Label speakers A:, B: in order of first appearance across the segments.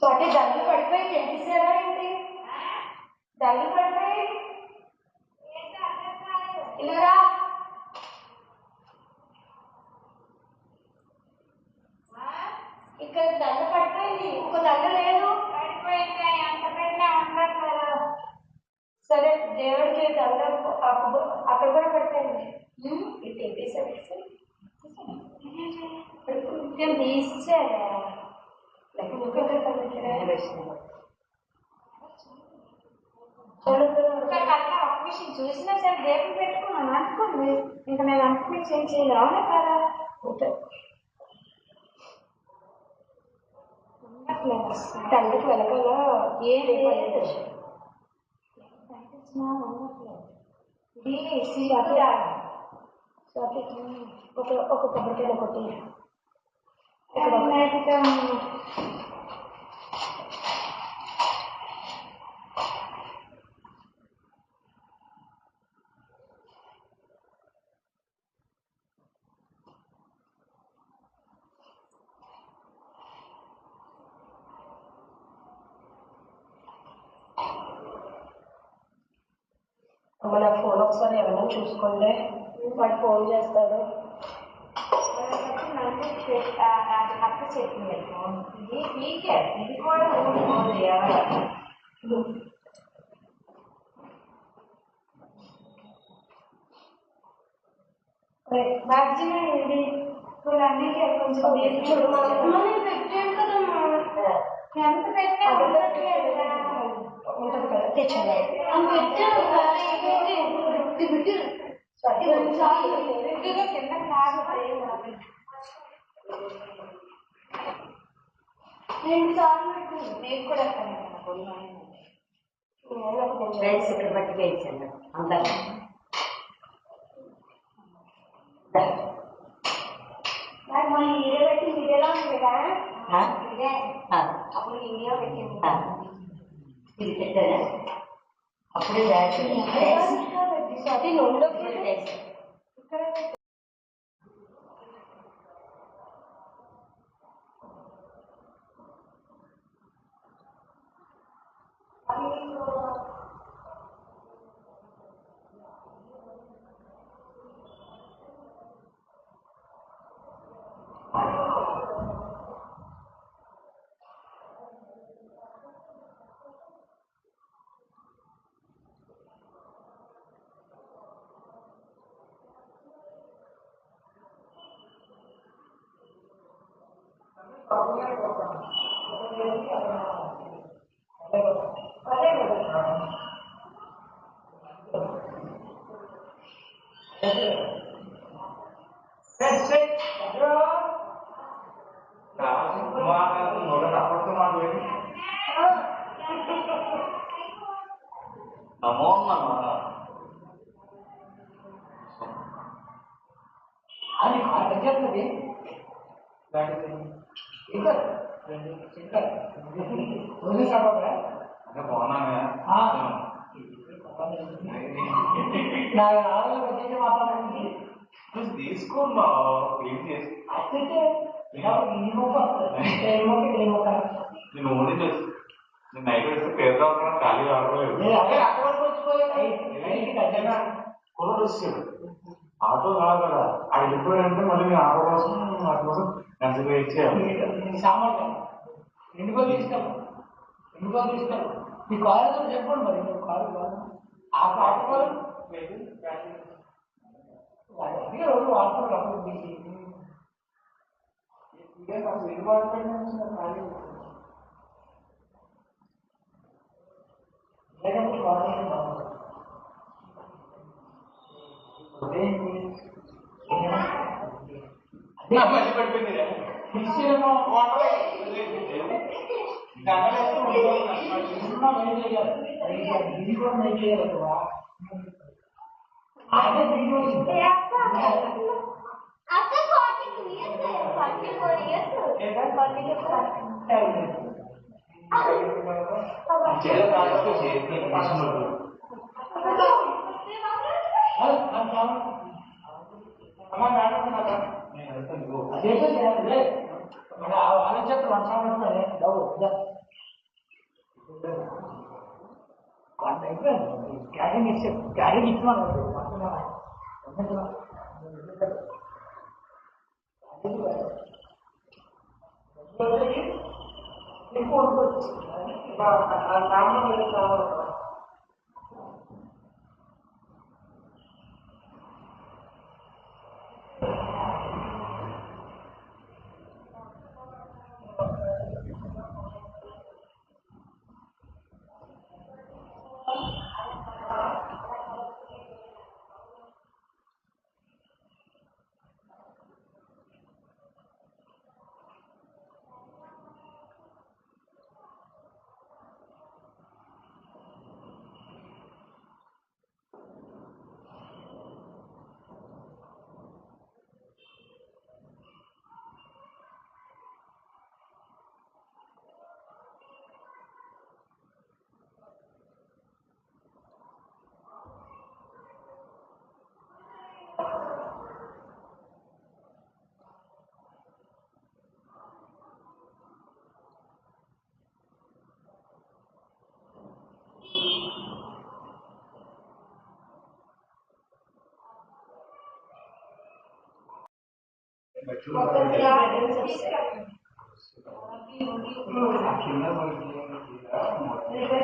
A: స్వాతి దండలు పడిపోయి తెంపేసారా ఏంటి? దండలు పడిపోయి ఇలారా. ఇక్కడ దండ పడిపోయింది, ఇంకో దండ లేదు. పడిపోయింది, ఎంత పెట్టినా ఉండట్లేదు. సరే దేవుడికి దండ అక్కడ కూడా పడిపోయింది. ఇది తెంపేసారు, తీసేసారా? చూసినా సరే దేవుడు పెట్టుకున్నాను అనుకోండి. ఇంకా నేను అనుకుని చేంజ్ చేయాలి. అవునా కదా? తండ్రికి వెనకాల ఇది ఒక కొబ్బరికాయ ఒకటి మన ఫోన్ ఒకసారి ఎవరైనా చూసుకోండి. వాడు ఫోన్ చేస్తాడు. అక్క చెప్పింది ఇది మీకే, ఇది కూడా ఊడిపోదు. మ్యాక్సిమం ఇది ఇప్పుడు అన్నిటి కొంచెం పెట్టాను కదమ్మా. ఎంత పెట్టాను ఉంటుంది కదా, తెచ్చాను. కింద కాదు 2 సార్లు పెట్టింది. నేను కూడా ఫ్రెండ్స్ ఇక్కడ బట్టి వేయించండి అందరూ. మన వీడియో పెట్టి వీడియోలో ఉంది కదా, ఇదే అప్పుడు వీడియో పెట్టింది. ఇది పెట్టారా? అప్పుడే అది నోట్లోకి ఇక్కడ
B: ఆటో కాదు కదా, ఆ వెళ్ళిపోయారంటే మళ్ళీ మీ ఆటో కోసం వాటి కోసం ఎంత ఇచ్చేయాలి. సామాన్లు ఎన్ని రోజులు ఇస్తాను, ఎన్ని రోజులు ఇస్తాను. మీ కాలేజ్ చెప్పండి మరి, కాలేజ్ ఆ ఆటో రోజు వాడుతున్నారు. అప్పుడు మీకు ఎన్ని వాడుతున్నాయి లేకపోతే కాలేజ్ బాగుంటుంది. క్యాటరింగ్ ఇచ్చే క్యాటరింగ్ ఇచ్చినాను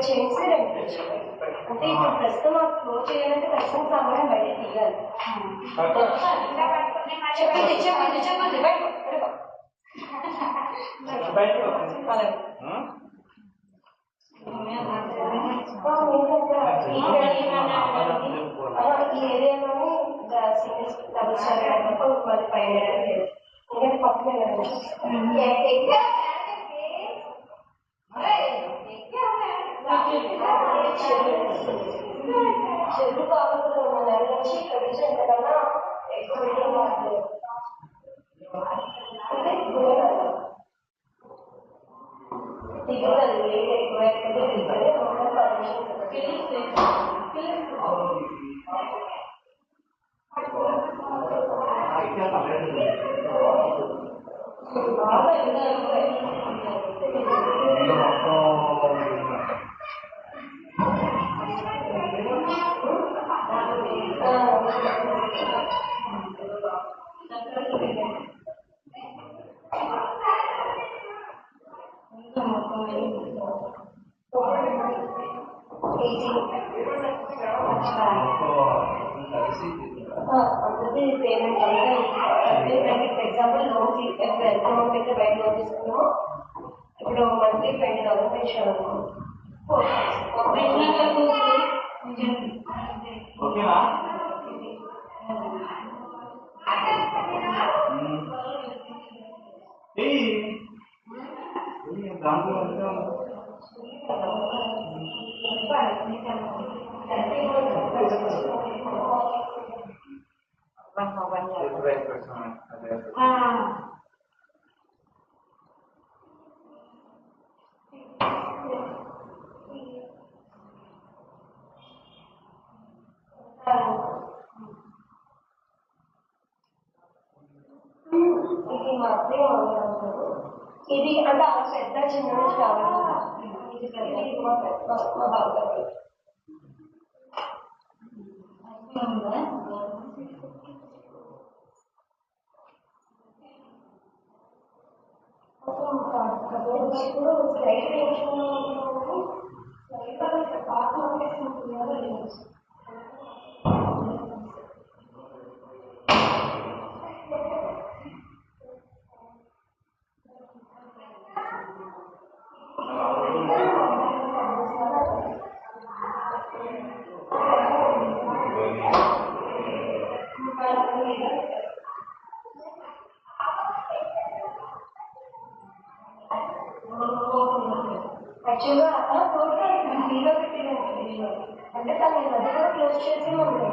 A: చేసి అంటే ఇప్పుడు ప్రస్తుతం మాకు ఫ్లో చేయాలంటే ప్రస్తుతం సామాన్ బయట తీయాలి. చెప్పండి ఈ ఏరియాలోనే సింగిల్స్ డబుల్ స్టార్ మరి పైన ఎందుకంటే పక్కనే చెరువు కాబట్టి 2 నెలల నుంచి ప్రొడ్యూస్ ఎంతకన్నా ఎక్కువ దిగుతుంది రేట్ ఎక్కువ దిగుతుంది పేమెంట్ ఎగ్జాంపుల్ లోన్ ఎంత అమౌంట్ అయితే బయట లోన్ తీసుకున్నామో ఇప్పుడు మంత్లీ 20,000 పెన్షన్ అనుకో ఇది మాత్రమే ఇది అంటే ఆ పెద్ద చిన్న నుంచి కావాలి ఇది మా బాగా స్లైడ్ యాక్చువల్గా టోటల్ వీలో పెట్టిన అంటే తను ఈ మధ్య కూడా క్లోజ్ చేసి మొత్తం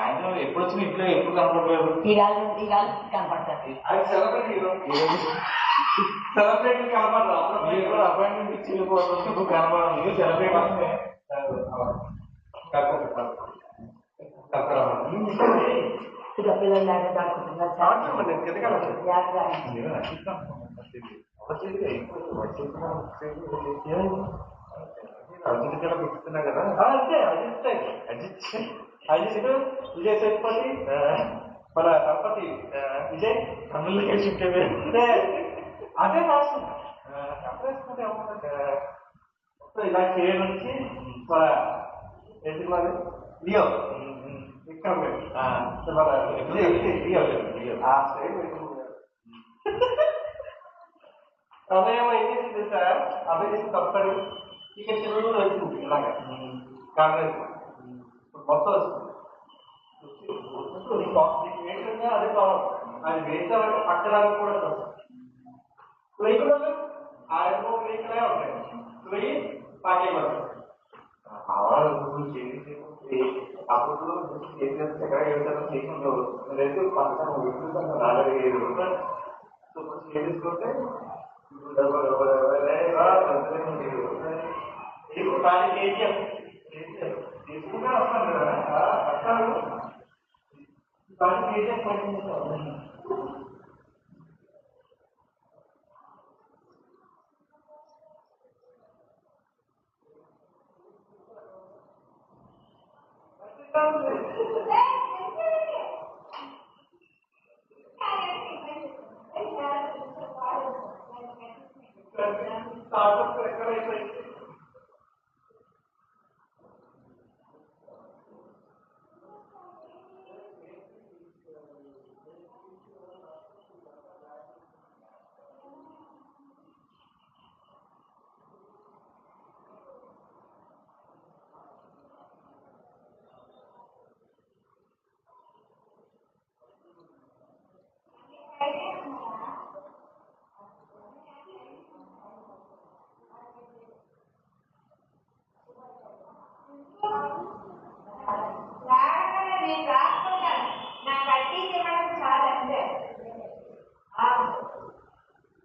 B: ఆయన ఎప్పుడు వచ్చిన ఇంట్లో ఎప్పుడు కనపడలేదు.
A: ఈవేళ కనపడతారు.
B: అది సెలబ్రిటీ సెలబ్రిటీ కనపడదు. అప్పుడు అపాయింట్మెంట్ ఇచ్చి వెళ్ళిపోతుంది కనపడదు. సెలబ్రిటీ
A: పిల్లలు దాడుకుంటున్నారు.
B: పెట్టుకున్నా కదా అంతే. అజిత్ విజయ్ సేతుపతి మన గణపతి విజయ్ తమిళ అదే రాసు చెప్పేసుకుంటే మొత్తం ఇలా చేయడం నుంచి మన ఏంటి మరి లియో విక్రమ్ మన లియో ఆ స్టైల్ సమయం ఏం చేసింది సార్? అవి చేసి తప్పని ఇక చిరువులు వచ్చింది ఇలాగా కాంగ్రెస్ మొత్తం వస్తుంది. ఏంటంటే అదే కావాలి. అది వేసామంటే పట్టడానికి కూడా వెహికల్ ఆ వెహికలే ఉంటాయి. వెయ్యి పార్టీ పడతాయి. అప్పుడు ఎక్కడ చేసుకుంటూ రేపు పక్కన రాలేదు చేసుకుంటే తీసుకుంటే వస్తాను కదా వస్తాను.
A: నాకు కట్టి ఇవ్వడం చాలా అంతే.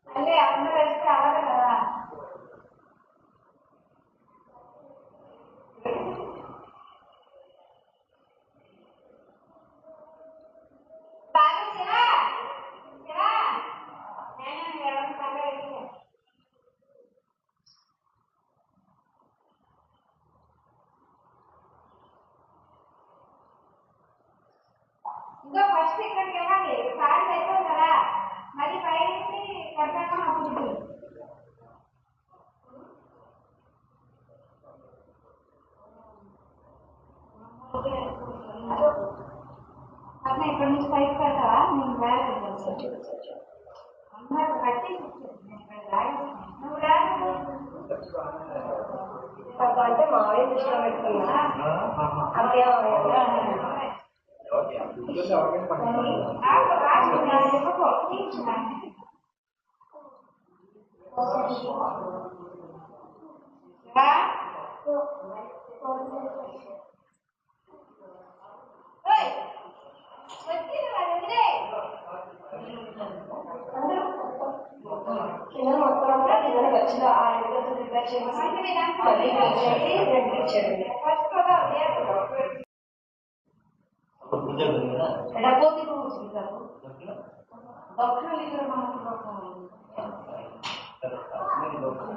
A: మళ్ళీ అందరూ వస్తే అవ్వదు కదా. ఇంకా ఫస్ట్ ఇక్కడికి ఇవ్వండి. సార్ అయిపోయింది కదా, మరి పైకి కట్టాక అప్పుడు అన్న ఇక్కడ నుంచి పైకి పెడతావా? నేను బ్యాగ్ అందరూ కట్టి నువ్వు రాదు అంటే మావే దృష్టిలో పెట్టుకున్నా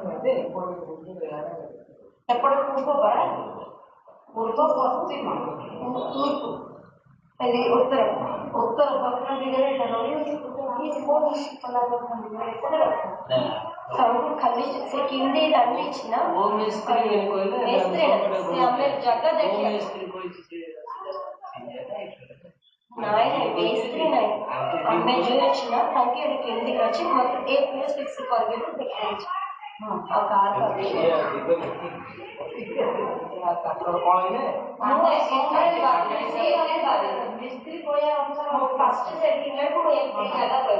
A: అంతే. ఎప్పుడు కూర్చోబరా కూర్చో పశ్చిమ తూర్పు అది ఉత్తరం ఉత్తర పక్కన खाली से किंदी दांडी छिना वो मिस्त्री कोई मिस्त्री हमें जगह देखिए नहीं मिस्त्री नहीं हमें जो छिना ताकि ये किंदी कच्ची मतलब एक प्लेस फिक्स कर के देखिए और कार का कौन है वो मिस्त्री कोई हमसे फर्स्ट सेटिंग है वो एक जगह पे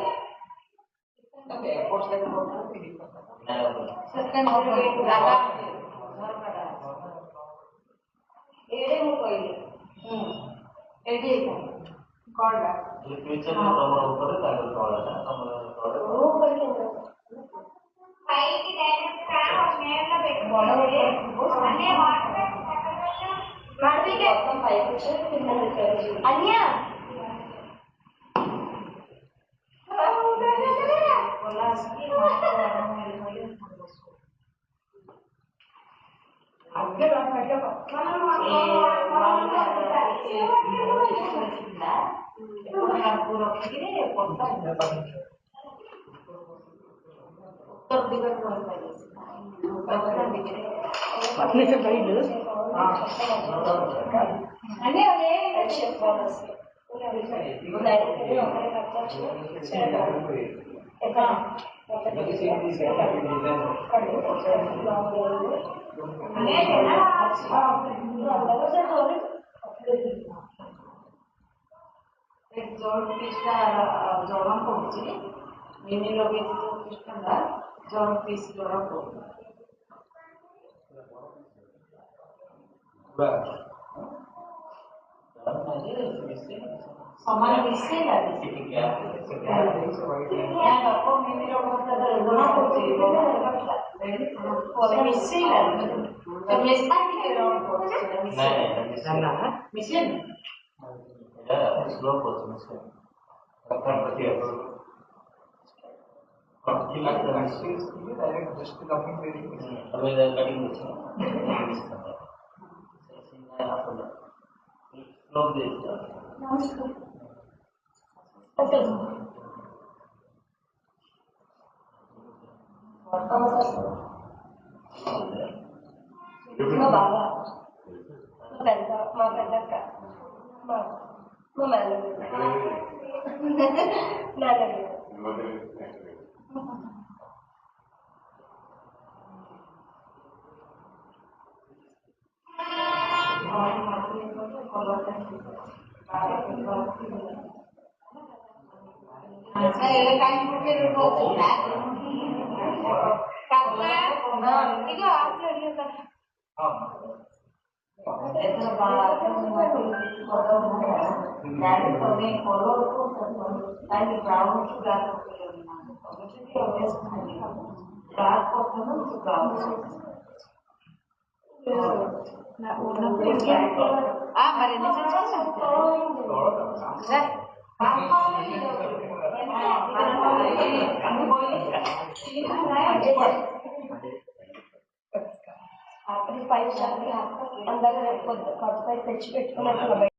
A: एयरपोर्ट से सेकंड लगा घर का एड़े में कोई रेडी అయిపోయింది కాల్ బ్యాక్
B: ये फ्यूचर में तुम्हारा ऊपर है ताकि थोड़ा सा तुम्हारा
A: ऊपर के పైకి డైరెక్ట్ గా నేల పెట్టుకోండి అనే వాటర్ మార్వికే మొత్తం పైకి వచ్చి కింద పెట్టారు అన్య కొలాస్కి అక్కడ పెట్టక
C: పట్టిన బయలు
A: అన్నీ అదే ଜଳ ପିସ୍ଟା ଜଳ ପଡ଼ୁଛି ମିନି ଲଗେଇଛି ପିସ୍ଟା ଜଳ ପିସ୍ ଜଳ ପଡ଼ୁଛି ସମାନ ମିଶେଇଲା ମିନି ଜଣା ପଡ଼ୁଛି ମିଶେଇଲା ମିଶା ଟିକେ ମିଶେନି
B: स्लो प्रोसेस है रखना पड़ती है और किला का डायरेक्ट जस्ट कटिंग करेंगे अभी कटिंग करते हैं सेशन आप स्लो दे
A: మా బాబా పెద్ద మా పెద్దక్క మా మేనర్ ఇది ఆఫ్లో మరి अपनी पाइप अंदर 45 తెచ్చి పెట్టుకున్నట్టు